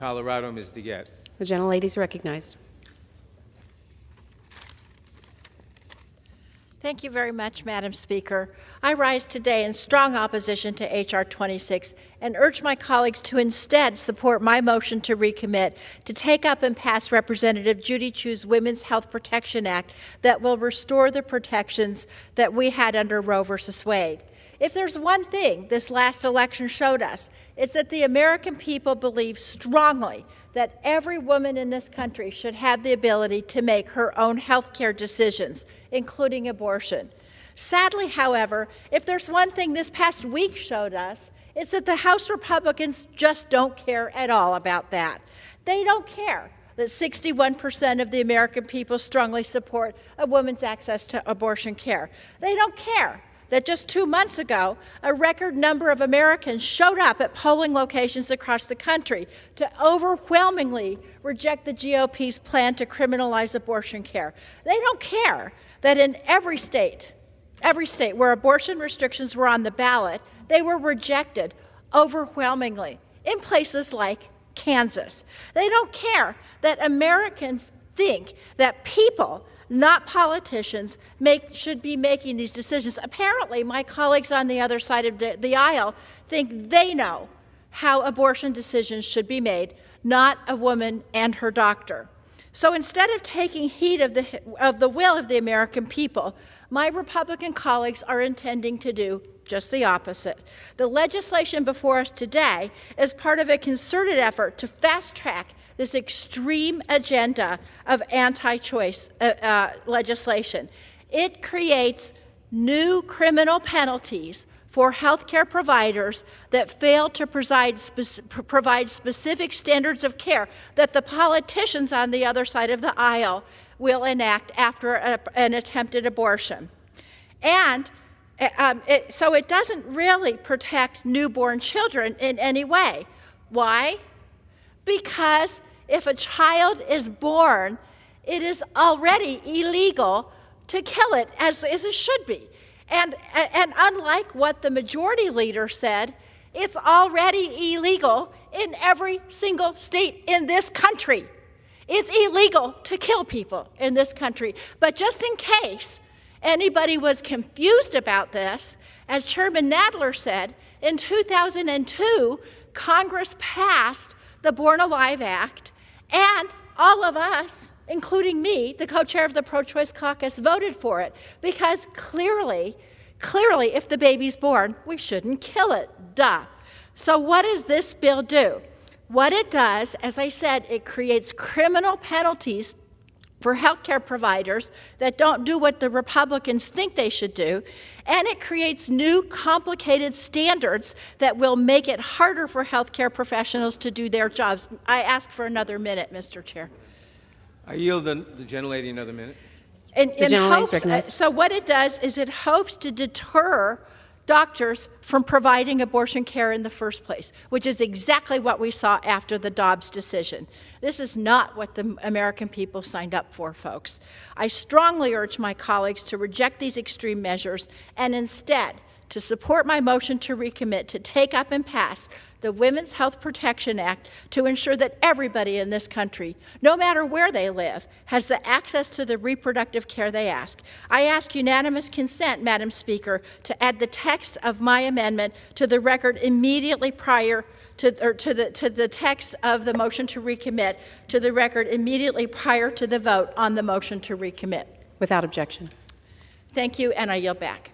Colorado, Ms. Degette. The gentlelady is recognized. Thank you very much, Madam Speaker. I rise today in strong opposition to H.R. 26 and urge my colleagues to instead support my motion to recommit to take up and pass Representative Judy Chu's Women's Health Protection Act that will restore the protections that we had under Roe v. Wade. If there's one thing this last election showed us, it's that the American people believe strongly that every woman in this country should have the ability to make her own health care decisions, including abortion. Sadly, however, if there's one thing this past week showed us, it's that the House Republicans just don't care at all about that. They don't care that 61% of the American people strongly support a woman's access to abortion care. They don't care that just 2 months ago, a record number of Americans showed up at polling locations across the country to overwhelmingly reject the GOP's plan to criminalize abortion care. They don't care that in every state where abortion restrictions were on the ballot, they were rejected overwhelmingly in places like Kansas. They don't care that Americans think that people, not politicians, should be making these decisions. Apparently, my colleagues on the other side of the aisle think they know how abortion decisions should be made, not a woman and her doctor. So instead of taking heed of the will of the American people, my Republican colleagues are intending to do just the opposite. The legislation before us today is part of a concerted effort to fast-track this extreme agenda of anti-choice legislation. It creates new criminal penalties for healthcare providers that fail to provide specific standards of care that the politicians on the other side of the aisle will enact after an attempted abortion. And so it doesn't really protect newborn children in any way. Why? Because if a child is born, it is already illegal to kill it, as it should be. And unlike what the majority leader said, it's already illegal in every single state in this country. It's illegal to kill people in this country. But just in case anybody was confused about this, as Chairman Nadler said, in 2002, Congress passed the Born Alive Act, and all of us, including me, the co-chair of the pro-choice caucus, voted for it because clearly, if the baby's born, we shouldn't kill it. Duh. So what does this bill do? What it does, as I said, it creates criminal penalties for healthcare providers that don't do what the Republicans think they should do, and it creates new complicated standards that will make it harder for healthcare professionals to do their jobs. I ask for another minute, Mr. Chair. I yield the gentlelady another minute. So what it does is it hopes to deter doctors from providing abortion care in the first place, which is exactly what we saw after the Dobbs decision. This is not what the American people signed up for, folks. I strongly urge my colleagues to reject these extreme measures and instead to support my motion to recommit to take up and pass the Women's Health Protection Act to ensure that everybody in this country, no matter where they live, has the access to the reproductive care they ask. I ask unanimous consent, Madam Speaker, to add the text of my amendment to the record immediately prior to the text of the motion to recommit to the record immediately prior to the vote on the motion to recommit. Without objection. Thank you, and I yield back.